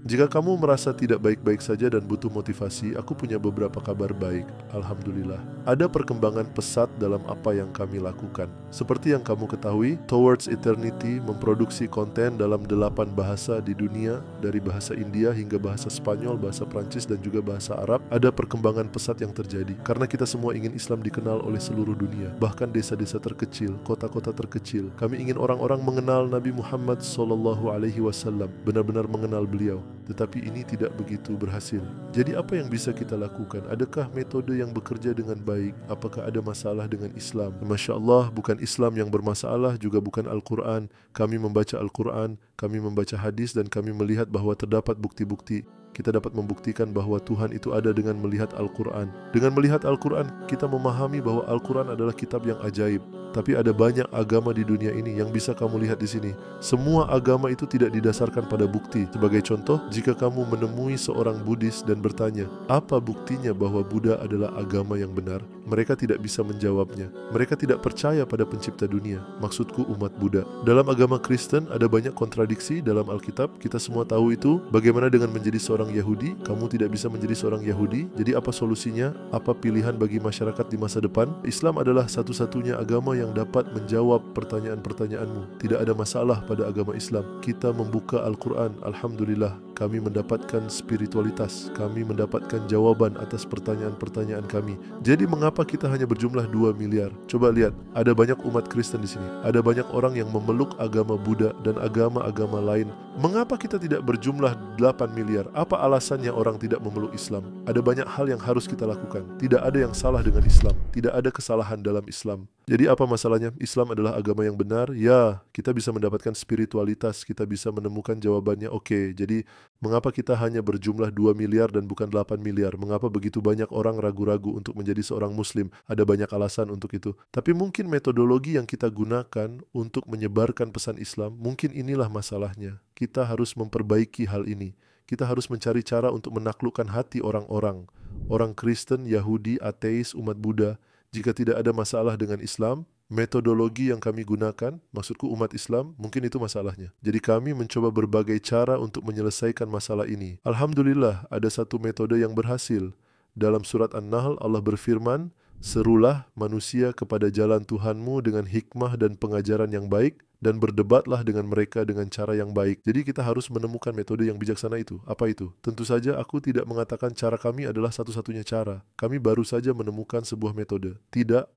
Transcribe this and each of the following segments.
Jika kamu merasa tidak baik-baik saja dan butuh motivasi, aku punya beberapa kabar baik. Alhamdulillah. Ada perkembangan pesat dalam apa yang kami lakukan. Seperti yang kamu ketahui, Towards Eternity memproduksi konten dalam 8 bahasa di dunia, dari bahasa India hingga bahasa Spanyol, bahasa Prancis, dan juga bahasa Arab. Ada perkembangan pesat yang terjadi, karena kita semua ingin Islam dikenal oleh seluruh dunia, bahkan desa-desa terkecil, kota-kota terkecil. Kami ingin orang-orang mengenal Nabi Muhammad SAW, benar-benar mengenal beliau. Tetapi ini tidak begitu berhasil. Jadi apa yang bisa kita lakukan? Adakah metode yang bekerja dengan baik? Apakah ada masalah dengan Islam? Masya Allah, bukan Islam yang bermasalah, juga bukan Al-Quran. Kami membaca Al-Quran, kami membaca hadis, dan kami melihat bahwa terdapat bukti-bukti. Kita dapat membuktikan bahwa Tuhan itu ada dengan melihat Al-Quran. Dengan melihat Al-Quran, kita memahami bahwa Al-Quran adalah kitab yang ajaib. Tapi ada banyak agama di dunia ini yang bisa kamu lihat di sini. Semua agama itu tidak didasarkan pada bukti. Sebagai contoh, jika kamu menemui seorang Buddhis dan bertanya, apa buktinya bahwa Buddha adalah agama yang benar? Mereka tidak bisa menjawabnya. Mereka tidak percaya pada pencipta dunia. Maksudku umat Buddha. Dalam agama Kristen ada banyak kontradiksi dalam Alkitab. Kita semua tahu itu. Bagaimana dengan menjadi seorang Yahudi? Kamu tidak bisa menjadi seorang Yahudi. Jadi apa solusinya? Apa pilihan bagi masyarakat di masa depan? Islam adalah satu-satunya agama yang dapat menjawab pertanyaan-pertanyaanmu. Tidak ada masalah pada agama Islam. Kita membuka Al-Quran. Alhamdulillah, kami mendapatkan spiritualitas. Kami mendapatkan jawaban atas pertanyaan-pertanyaan kami. Jadi mengapa kita hanya berjumlah 2 miliar? Coba lihat, ada banyak umat Kristen di sini. Ada banyak orang yang memeluk agama Buddha dan agama-agama lain. Mengapa kita tidak berjumlah 8 miliar? Apa alasannya orang tidak memeluk Islam? Ada banyak hal yang harus kita lakukan. Tidak ada yang salah dengan Islam. Tidak ada kesalahan dalam Islam. Jadi apa masalahnya? Islam adalah agama yang benar. Ya, kita bisa mendapatkan spiritualitas. Kita bisa menemukan jawabannya. Oke, jadi mengapa kita hanya berjumlah 2 miliar dan bukan 8 miliar? Mengapa begitu banyak orang ragu-ragu untuk menjadi seorang Muslim? Ada banyak alasan untuk itu. Tapi mungkin metodologi yang kita gunakan untuk menyebarkan pesan Islam, mungkin inilah masalahnya. Kita harus memperbaiki hal ini. Kita harus mencari cara untuk menaklukkan hati orang-orang. Orang Kristen, Yahudi, ateis, umat Buddha. Jika tidak ada masalah dengan Islam, metodologi yang kami gunakan, maksudku umat Islam, mungkin itu masalahnya. Jadi kami mencoba berbagai cara untuk menyelesaikan masalah ini. Alhamdulillah, ada satu metode yang berhasil. Dalam surat An-Nahl, Allah berfirman, serulah manusia kepada jalan Tuhanmu dengan hikmah dan pengajaran yang baik, dan berdebatlah dengan mereka dengan cara yang baik. Jadi kita harus menemukan metode yang bijaksana itu. Apa itu? Tentu saja aku tidak mengatakan cara kami adalah satu-satunya cara. Kami baru saja menemukan sebuah metode. Tidak,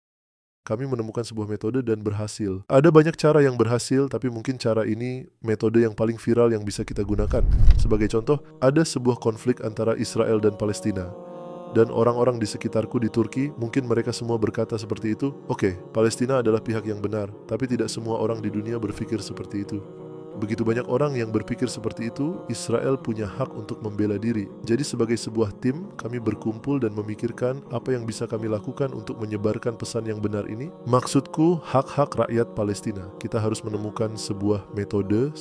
kami menemukan sebuah metode dan berhasil. Ada banyak cara yang berhasil, tapi mungkin cara ini metode yang paling viral yang bisa kita gunakan. Sebagai contoh, ada sebuah konflik antara Israel dan Palestina. Dan orang-orang di sekitarku di Turki, mungkin mereka semua berkata seperti itu. Oke, Palestina adalah pihak yang benar, tapi tidak semua orang di dunia berpikir seperti itu. Begitu banyak orang yang berpikir seperti itu, Israel punya hak untuk membela diri. Jadi sebagai sebuah tim, kami berkumpul dan memikirkan apa yang bisa kami lakukan untuk menyebarkan pesan yang benar ini. Maksudku, hak-hak rakyat Palestina. Kita harus menemukan sebuah metode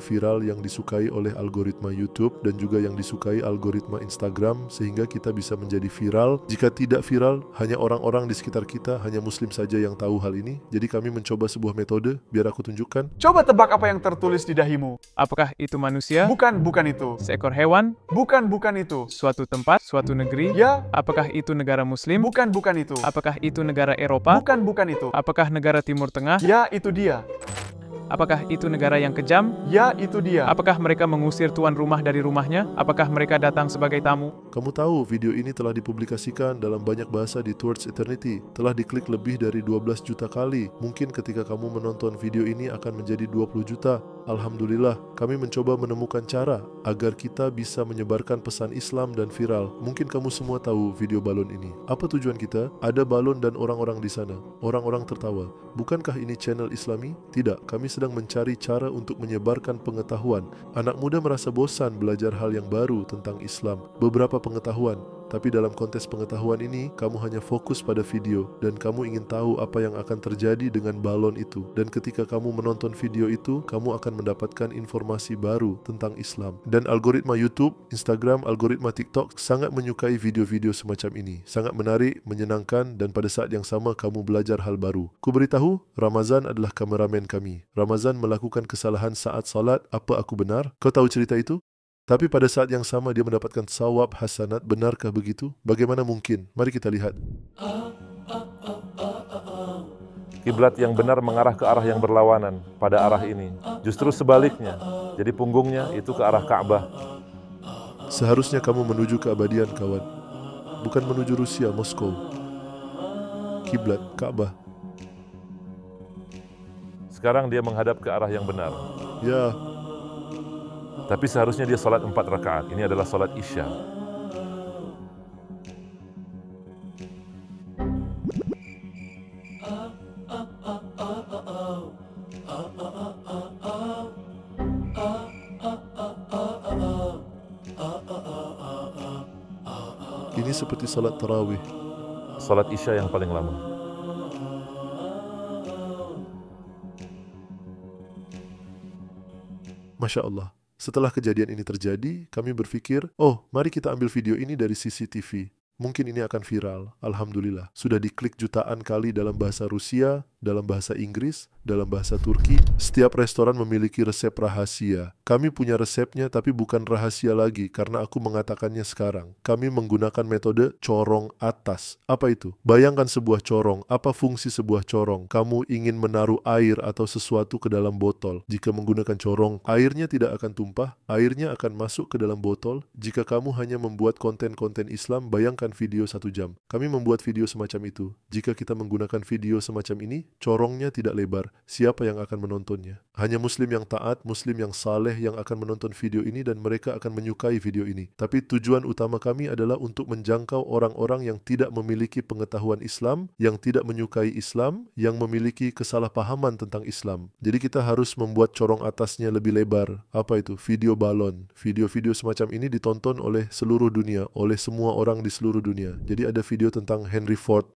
viral yang disukai oleh algoritma YouTube dan juga yang disukai algoritma Instagram, sehingga kita bisa menjadi viral. Jika tidak viral, hanya orang-orang di sekitar kita, hanya Muslim saja yang tahu hal ini. Jadi kami mencoba sebuah metode, biar aku tunjukkan. Coba tebak apa yang tertulis di dahimu. Apakah itu manusia? Bukan itu. Seekor hewan? Bukan itu. Suatu tempat? Suatu negeri? Ya. Apakah itu negara Muslim? Bukan itu. Apakah itu negara Eropa? Bukan itu. Apakah negara Timur Tengah? Ya, itu dia. Apakah itu negara yang kejam? Ya, itu dia. Apakah mereka mengusir tuan rumah dari rumahnya? Apakah mereka datang sebagai tamu? Kamu tahu video ini telah dipublikasikan dalam banyak bahasa di Towards Eternity. Telah diklik lebih dari 12 juta kali. Mungkin ketika kamu menonton video ini akan menjadi 20 juta. Alhamdulillah, kami mencoba menemukan cara agar kita bisa menyebarkan pesan Islam dan viral. Mungkin kamu semua tahu video balon ini. Apa tujuan kita? Ada balon dan orang-orang di sana. Orang-orang tertawa. Bukankah ini channel Islami? Tidak, kami sedang mencari cara untuk menyebarkan pengetahuan. Anak muda merasa bosan belajar hal yang baru tentang Islam. Beberapa pengetahuan. Tapi dalam konteks pengetahuan ini, kamu hanya fokus pada video dan kamu ingin tahu apa yang akan terjadi dengan balon itu. Dan ketika kamu menonton video itu, kamu akan mendapatkan informasi baru tentang Islam. Dan algoritma YouTube, Instagram, algoritma TikTok sangat menyukai video-video semacam ini. Sangat menarik, menyenangkan, dan pada saat yang sama kamu belajar hal baru. Ku beritahu, Ramazan adalah kameramen kami. Ramazan melakukan kesalahan saat salat. Apa aku benar? Kau tahu cerita itu? Tapi pada saat yang sama dia mendapatkan sawab hasanat. Benarkah begitu? Bagaimana mungkin? Mari kita lihat. Kiblat yang benar mengarah ke arah yang berlawanan pada arah ini. Justru sebaliknya. Jadi punggungnya itu ke arah Ka'bah. Seharusnya kamu menuju keabadian, kawan. Bukan menuju Rusia, Moskow. Kiblat, Ka'bah. Sekarang dia menghadap ke arah yang benar. Ya, Tapi seharusnya dia salat 4 rakaat. Ini adalah salat Isya. ini seperti salat tarawih. Salat Isya yang paling lama. Masya Allah. Setelah kejadian ini terjadi, kami berpikir, oh, mari kita ambil video ini dari CCTV. Mungkin ini akan viral. Alhamdulillah. Sudah diklik jutaan kali dalam bahasa Rusia, dalam bahasa Inggris, dalam bahasa Turki. Setiap restoran memiliki resep rahasia. Kami punya resepnya tapi bukan rahasia lagi karena aku mengatakannya sekarang. Kami menggunakan metode corong atas. Apa itu? Bayangkan sebuah corong. Apa fungsi sebuah corong? Kamu ingin menaruh air atau sesuatu ke dalam botol. Jika menggunakan corong, airnya tidak akan tumpah. Airnya akan masuk ke dalam botol. Jika kamu hanya membuat konten-konten Islam, bayangkan video 1 jam. Kami membuat video semacam itu. Jika kita menggunakan video semacam ini, corongnya tidak lebar. Siapa yang akan menontonnya? Hanya muslim yang taat, muslim yang saleh yang akan menonton video ini dan mereka akan menyukai video ini. Tapi tujuan utama kami adalah untuk menjangkau orang-orang yang tidak memiliki pengetahuan Islam, yang tidak menyukai Islam, yang memiliki kesalahpahaman tentang Islam. Jadi kita harus membuat corong atasnya lebih lebar. Apa itu? Video balon. Video-video semacam ini ditonton oleh seluruh dunia, oleh semua orang di seluruh dunia. Jadi ada video tentang Henry Ford.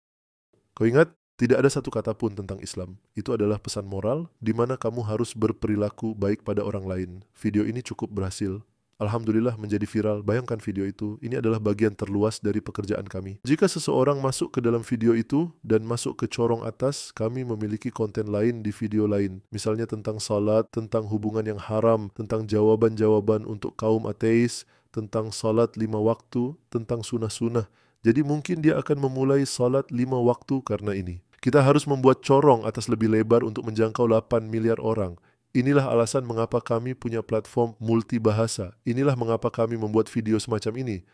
Kau ingat? Tidak ada satu kata pun tentang Islam. Itu adalah pesan moral di mana kamu harus berperilaku baik pada orang lain. Video ini cukup berhasil. Alhamdulillah menjadi viral. Bayangkan video itu. Ini adalah bagian terluas dari pekerjaan kami. Jika seseorang masuk ke dalam video itu dan masuk ke corong atas, kami memiliki konten lain di video lain. Misalnya tentang salat, tentang hubungan yang haram, tentang jawaban-jawaban untuk kaum ateis, tentang salat 5 waktu, tentang sunnah-sunnah. Jadi mungkin dia akan memulai salat 5 waktu karena ini. Kita harus membuat corong atas lebih lebar untuk menjangkau 8 miliar orang. Inilah alasan mengapa kami punya platform multibahasa. Inilah mengapa kami membuat video semacam ini.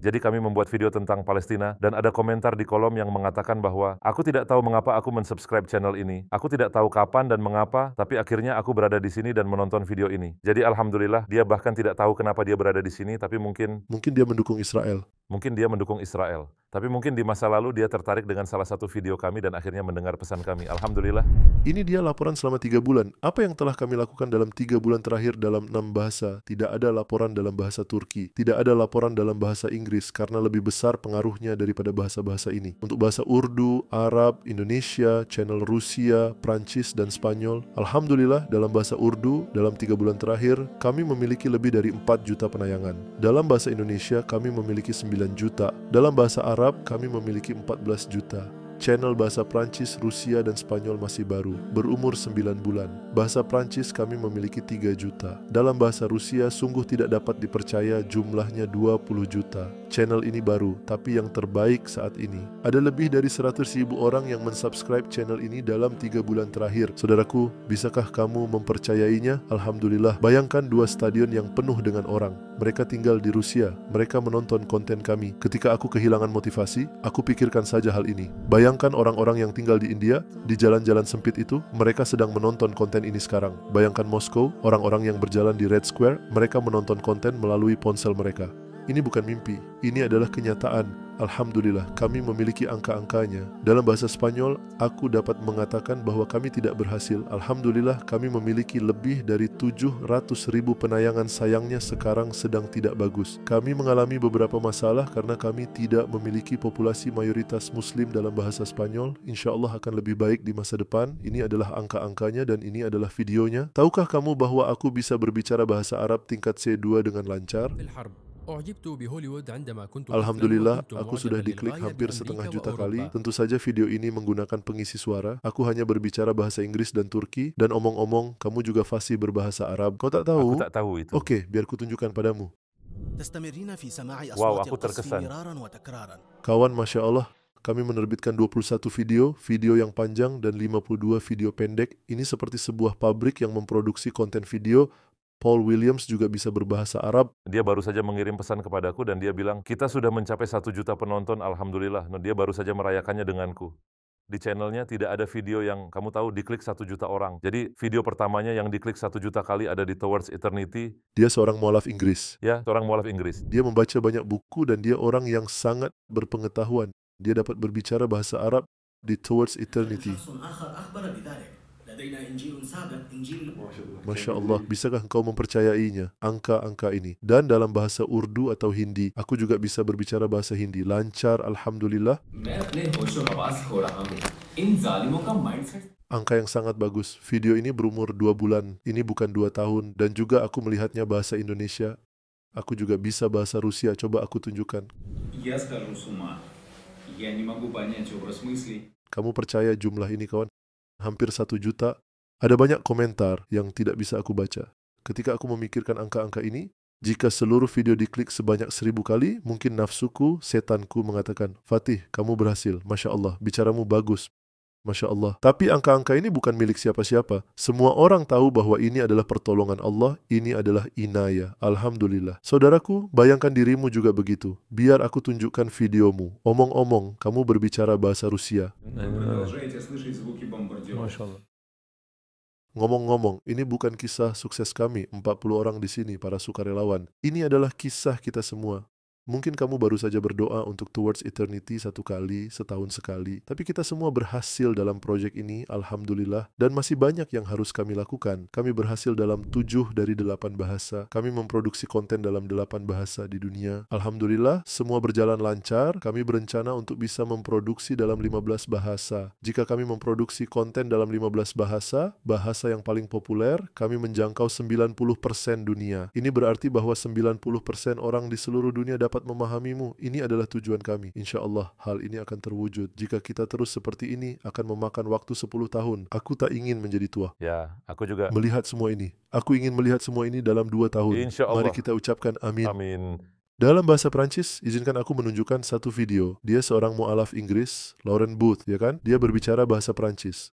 Jadi kami membuat video tentang Palestina dan ada komentar di kolom yang mengatakan bahwa aku tidak tahu mengapa aku mensubscribe channel ini. Aku tidak tahu kapan dan mengapa, tapi akhirnya aku berada di sini dan menonton video ini. Jadi alhamdulillah dia bahkan tidak tahu kenapa dia berada di sini, tapi mungkin dia mendukung Israel. Mungkin dia mendukung Israel. Tapi mungkin di masa lalu dia tertarik dengan salah satu video kami dan akhirnya mendengar pesan kami. Alhamdulillah. Ini dia laporan selama 3 bulan. Apa yang telah kami lakukan dalam 3 bulan terakhir dalam 6 bahasa? Tidak ada laporan dalam bahasa Turki. Tidak ada laporan dalam bahasa Inggris karena lebih besar pengaruhnya daripada bahasa-bahasa ini. Untuk bahasa Urdu, Arab, Indonesia, channel Rusia, Prancis, dan Spanyol. Alhamdulillah dalam bahasa Urdu dalam 3 bulan terakhir kami memiliki lebih dari 4 juta penayangan. Dalam bahasa Indonesia kami memiliki 9 juta. Dalam bahasa Arab kami memiliki 14 juta. Channel bahasa Prancis, Rusia, dan Spanyol masih baru, berumur 9 bulan. Bahasa Prancis kami memiliki 3 juta. Dalam bahasa Rusia sungguh tidak dapat dipercaya jumlahnya 20 juta. Channel ini baru, tapi yang terbaik saat ini. Ada lebih dari 100.000 orang yang mensubscribe channel ini dalam 3 bulan terakhir. Saudaraku, bisakah kamu mempercayainya? Alhamdulillah. Bayangkan 2 stadion yang penuh dengan orang. Mereka tinggal di Rusia. Mereka menonton konten kami. Ketika aku kehilangan motivasi, aku pikirkan saja hal ini. Bayangkan orang-orang yang tinggal di India, di jalan-jalan sempit itu, mereka sedang menonton konten ini sekarang. Bayangkan Moskow, orang-orang yang berjalan di Red Square, mereka menonton konten melalui ponsel mereka. Ini bukan mimpi, ini adalah kenyataan. Alhamdulillah, kami memiliki angka-angkanya. Dalam bahasa Spanyol, aku dapat mengatakan bahwa kami tidak berhasil. Alhamdulillah, kami memiliki lebih dari 700.000 penayangan. Sayangnya sekarang sedang tidak bagus. Kami mengalami beberapa masalah karena kami tidak memiliki populasi mayoritas Muslim dalam bahasa Spanyol. Insya Allah akan lebih baik di masa depan. Ini adalah angka-angkanya dan ini adalah videonya. Tahukah kamu bahwa aku bisa berbicara bahasa Arab tingkat C2 dengan lancar? Alhamdulillah, aku sudah diklik hampir setengah juta kali. Tentu saja video ini menggunakan pengisi suara. Aku hanya berbicara bahasa Inggris dan Turki. Dan omong-omong, kamu juga fasih berbahasa Arab. Kau tak tahu? Aku tak tahu itu. Oke, biar kutunjukkan padamu. Wow, aku terkesan. Kawan, Masya Allah, kami menerbitkan 21 video yang panjang dan 52 video pendek. Ini seperti sebuah pabrik yang memproduksi konten video. Paul Williams juga bisa berbahasa Arab. Dia baru saja mengirim pesan kepadaku dan dia bilang, kita sudah mencapai 1 juta penonton, Alhamdulillah. Nah, dia baru saja merayakannya denganku. Di channelnya tidak ada video yang kamu tahu diklik 1 juta orang. Jadi video pertamanya yang diklik 1 juta kali ada di Towards Eternity. Dia seorang mualaf Inggris. Ya, seorang mualaf Inggris. Dia membaca banyak buku dan dia orang yang sangat berpengetahuan. Dia dapat berbicara bahasa Arab di Towards Eternity. Masya Allah, bisakah engkau mempercayainya, angka-angka ini? Dan dalam bahasa Urdu atau Hindi, aku juga bisa berbicara bahasa Hindi. Lancar, Alhamdulillah. Angka yang sangat bagus. Video ini berumur 2 bulan, ini bukan 2 tahun. Dan juga aku melihatnya bahasa Indonesia. Aku juga bisa bahasa Rusia, coba aku tunjukkan. Kamu percaya jumlah ini, kawan? Hampir 1 juta. Ada banyak komentar yang tidak bisa aku baca. Ketika aku memikirkan angka-angka ini, jika seluruh video diklik sebanyak 1000 kali, mungkin nafsuku, setanku mengatakan, Fatih, kamu berhasil, Masya Allah, bicaramu bagus, Masya Allah. Tapi angka-angka ini bukan milik siapa-siapa. Semua orang tahu bahwa ini adalah pertolongan Allah, ini adalah inayah. Alhamdulillah. Saudaraku, bayangkan dirimu juga begitu. Biar aku tunjukkan videomu. Omong-omong, kamu berbicara bahasa Rusia. Masya Allah. Ngomong-ngomong, ini bukan kisah sukses kami, 40 orang di sini, para sukarelawan. Ini adalah kisah kita semua. Mungkin kamu baru saja berdoa untuk Towards Eternity 1 kali, setahun sekali. Tapi kita semua berhasil dalam proyek ini, Alhamdulillah. Dan masih banyak yang harus kami lakukan. Kami berhasil dalam 7 dari 8 bahasa. Kami memproduksi konten dalam 8 bahasa di dunia. Alhamdulillah, semua berjalan lancar. Kami berencana untuk bisa memproduksi dalam 15 bahasa. Jika kami memproduksi konten dalam 15 bahasa, bahasa yang paling populer, kami menjangkau 90% dunia. Ini berarti bahwa 90% orang di seluruh dunia dapat memahamimu. Ini adalah tujuan kami. Insya Allah, hal ini akan terwujud. Jika kita terus seperti ini, akan memakan waktu 10 tahun. Aku tak ingin menjadi tua. Ya, aku juga. Melihat semua ini. Aku ingin melihat semua ini dalam 2 tahun. Insya Allah. Mari kita ucapkan amin. Amin. Dalam bahasa Prancis, izinkan aku menunjukkan satu video. Dia seorang mualaf Inggris, Lauren Booth, ya kan? Dia berbicara bahasa Prancis.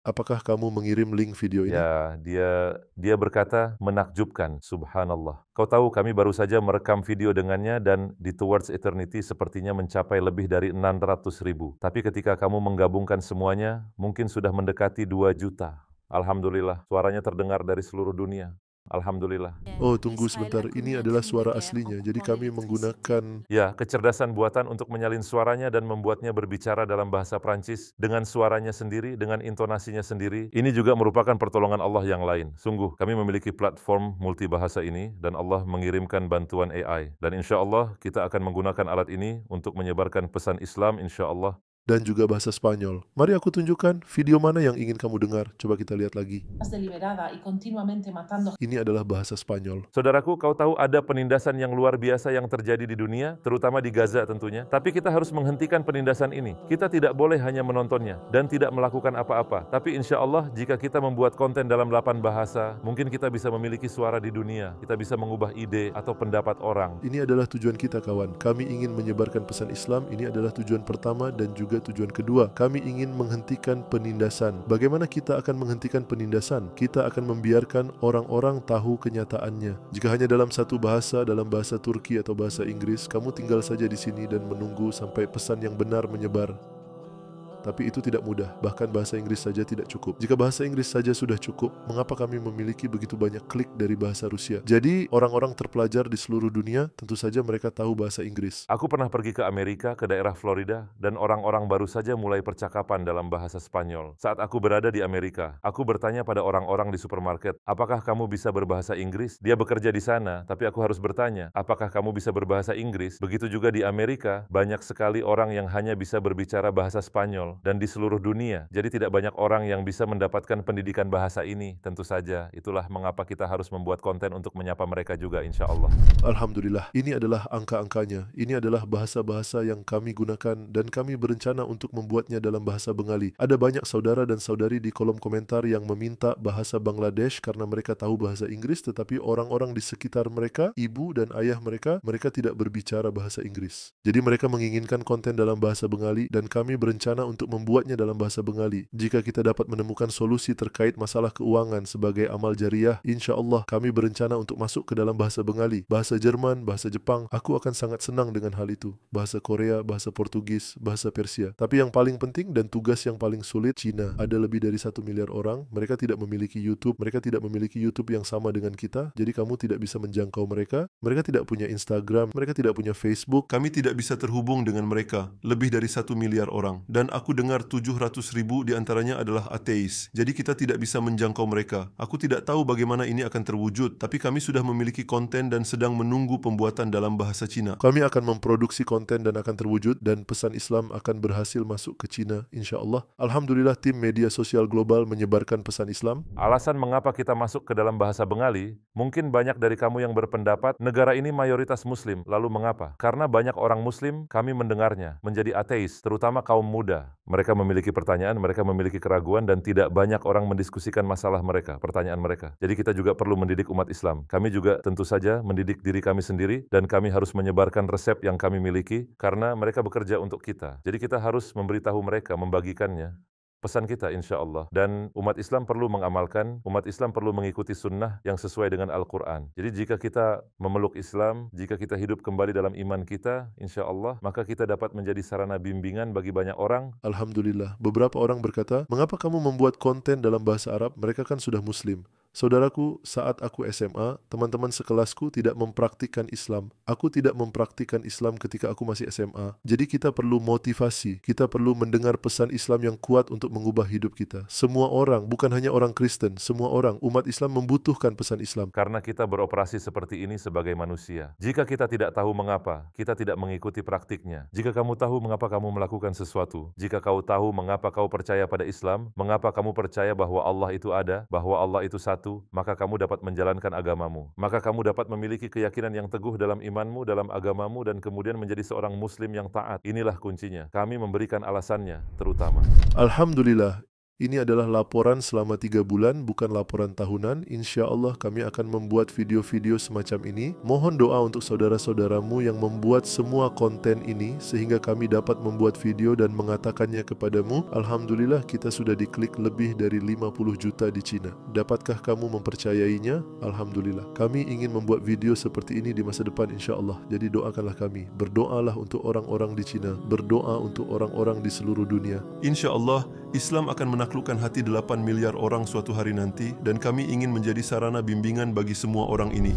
Apakah kamu mengirim link video ini? Ya, dia berkata menakjubkan, subhanallah. Kau tahu kami baru saja merekam video dengannya dan di Towards Eternity sepertinya mencapai lebih dari 600.000. Tapi ketika kamu menggabungkan semuanya, mungkin sudah mendekati 2 juta. Alhamdulillah, suaranya terdengar dari seluruh dunia. Alhamdulillah. Oh, tunggu sebentar. Ini adalah suara aslinya. Jadi kami menggunakan... Ya, kecerdasan buatan untuk menyalin suaranya dan membuatnya berbicara dalam bahasa Prancis dengan suaranya sendiri, dengan intonasinya sendiri. Ini juga merupakan pertolongan Allah yang lain. Sungguh, kami memiliki platform multibahasa ini dan Allah mengirimkan bantuan AI. Dan insya Allah kita akan menggunakan alat ini untuk menyebarkan pesan Islam insya Allah. Dan juga bahasa Spanyol. Mari aku tunjukkan video mana yang ingin kamu dengar. Coba kita lihat lagi. Ini adalah bahasa Spanyol. Saudaraku, kau tahu ada penindasan yang luar biasa yang terjadi di dunia, terutama di Gaza tentunya. Tapi kita harus menghentikan penindasan ini. Kita tidak boleh hanya menontonnya dan tidak melakukan apa-apa. Tapi insya Allah, jika kita membuat konten dalam 8 bahasa, mungkin kita bisa memiliki suara di dunia. Kita bisa mengubah ide atau pendapat orang. Ini adalah tujuan kita, kawan. Kami ingin menyebarkan pesan Islam. Ini adalah tujuan pertama dan juga tujuan kedua. Kami ingin menghentikan penindasan. Bagaimana kita akan menghentikan penindasan? Kita akan membiarkan orang-orang tahu kenyataannya. Jika hanya dalam satu bahasa, dalam bahasa Turki atau bahasa Inggris, kamu tinggal saja di sini dan menunggu sampai pesan yang benar menyebar. Tapi itu tidak mudah, bahkan bahasa Inggris saja tidak cukup. Jika bahasa Inggris saja sudah cukup, mengapa kami memiliki begitu banyak klik dari bahasa Rusia? Jadi, orang-orang terpelajar di seluruh dunia, tentu saja mereka tahu bahasa Inggris. Aku pernah pergi ke Amerika, ke daerah Florida, dan orang-orang baru saja mulai percakapan dalam bahasa Spanyol. Saat aku berada di Amerika, aku bertanya pada orang-orang di supermarket, apakah kamu bisa berbahasa Inggris? Dia bekerja di sana, tapi aku harus bertanya, apakah kamu bisa berbahasa Inggris? Begitu juga di Amerika, banyak sekali orang yang hanya bisa berbicara bahasa Spanyol. global dan di seluruh dunia. Jadi tidak banyak orang yang bisa mendapatkan pendidikan bahasa ini. Tentu saja, itulah mengapa kita harus membuat konten untuk menyapa mereka juga, insya Allah. Alhamdulillah, ini adalah angka-angkanya. Ini adalah bahasa-bahasa yang kami gunakan dan kami berencana untuk membuatnya dalam bahasa Bengali. Ada banyak saudara dan saudari di kolom komentar yang meminta bahasa Bangladesh karena mereka tahu bahasa Inggris, tetapi orang-orang di sekitar mereka, ibu dan ayah mereka tidak berbicara bahasa Inggris. Jadi mereka menginginkan konten dalam bahasa Bengali dan kami berencana untuk membuatnya dalam bahasa Bengali. Jika kita dapat menemukan solusi terkait masalah keuangan sebagai amal jariah, insya Allah kami berencana untuk masuk ke dalam bahasa Bengali, bahasa Jerman, bahasa Jepang. Aku akan sangat senang dengan hal itu. Bahasa Korea, bahasa Portugis, bahasa Persia. Tapi yang paling penting dan tugas yang paling sulit, Cina. Ada lebih dari 1 miliar orang, mereka tidak memiliki YouTube, mereka tidak memiliki YouTube yang sama dengan kita, jadi kamu tidak bisa menjangkau mereka. Mereka tidak punya Instagram, mereka tidak punya Facebook. Kami tidak bisa terhubung dengan mereka, lebih dari 1 miliar orang. Dan aku dengar 700.000 diantaranya adalah ateis. Jadi kita tidak bisa menjangkau mereka. Aku tidak tahu bagaimana ini akan terwujud, tapi kami sudah memiliki konten dan sedang menunggu pembuatan dalam bahasa Cina. Kami akan memproduksi konten dan akan terwujud, dan pesan Islam akan berhasil masuk ke Cina, insya Allah. Alhamdulillah, tim media sosial global menyebarkan pesan Islam. Alasan mengapa kita masuk ke dalam bahasa Bengali, mungkin banyak dari kamu yang berpendapat negara ini mayoritas Muslim. Lalu mengapa? Karena banyak orang Muslim, kami mendengarnya, menjadi ateis, terutama kaum muda. Mereka memiliki pertanyaan, mereka memiliki keraguan, dan tidak banyak orang mendiskusikan masalah mereka, pertanyaan mereka. Jadi kita juga perlu mendidik umat Islam. Kami juga tentu saja mendidik diri kami sendiri, dan kami harus menyebarkan resep yang kami miliki, karena mereka bekerja untuk kita. Jadi kita harus memberitahu mereka, membagikannya. Pesan kita insya Allah. Dan umat Islam perlu mengamalkan, umat Islam perlu mengikuti sunnah yang sesuai dengan Al-Quran. Jadi jika kita memeluk Islam, jika kita hidup kembali dalam iman kita, insya Allah, maka kita dapat menjadi sarana bimbingan bagi banyak orang. Alhamdulillah, beberapa orang berkata, mengapa kamu membuat konten dalam bahasa Arab? Mereka kan sudah Muslim. Saudaraku, saat aku SMA, teman-teman sekelasku tidak mempraktikkan Islam. Aku tidak mempraktikkan Islam ketika aku masih SMA. Jadi kita perlu motivasi, kita perlu mendengar pesan Islam yang kuat untuk mengubah hidup kita. Semua orang, bukan hanya orang Kristen, semua orang, umat Islam membutuhkan pesan Islam. Karena kita beroperasi seperti ini sebagai manusia. Jika kita tidak tahu mengapa, kita tidak mengikuti praktiknya. Jika kamu tahu mengapa kamu melakukan sesuatu, jika kau tahu mengapa kau percaya pada Islam, mengapa kamu percaya bahwa Allah itu ada, bahwa Allah itu satu, maka kamu dapat menjalankan agamamu. Maka kamu dapat memiliki keyakinan yang teguh dalam imanmu, dalam agamamu, dan kemudian menjadi seorang Muslim yang taat. Inilah kuncinya. Kami memberikan alasannya, terutama. Alhamdulillah. Ini adalah laporan selama 3 bulan, bukan laporan tahunan. Insya Allah kami akan membuat video-video semacam ini. Mohon doa untuk saudara-saudaramu yang membuat semua konten ini, sehingga kami dapat membuat video dan mengatakannya kepadamu. Alhamdulillah kita sudah diklik lebih dari 50 juta di Cina. Dapatkah kamu mempercayainya? Alhamdulillah. Kami ingin membuat video seperti ini di masa depan insya Allah. Jadi doakanlah kami. Berdoalah untuk orang-orang di Cina. Berdoa untuk orang-orang di seluruh dunia. Insya Allah Islam akan menaklukkan hati 8 miliar orang suatu hari nanti, dan kami ingin menjadi sarana bimbingan bagi semua orang ini.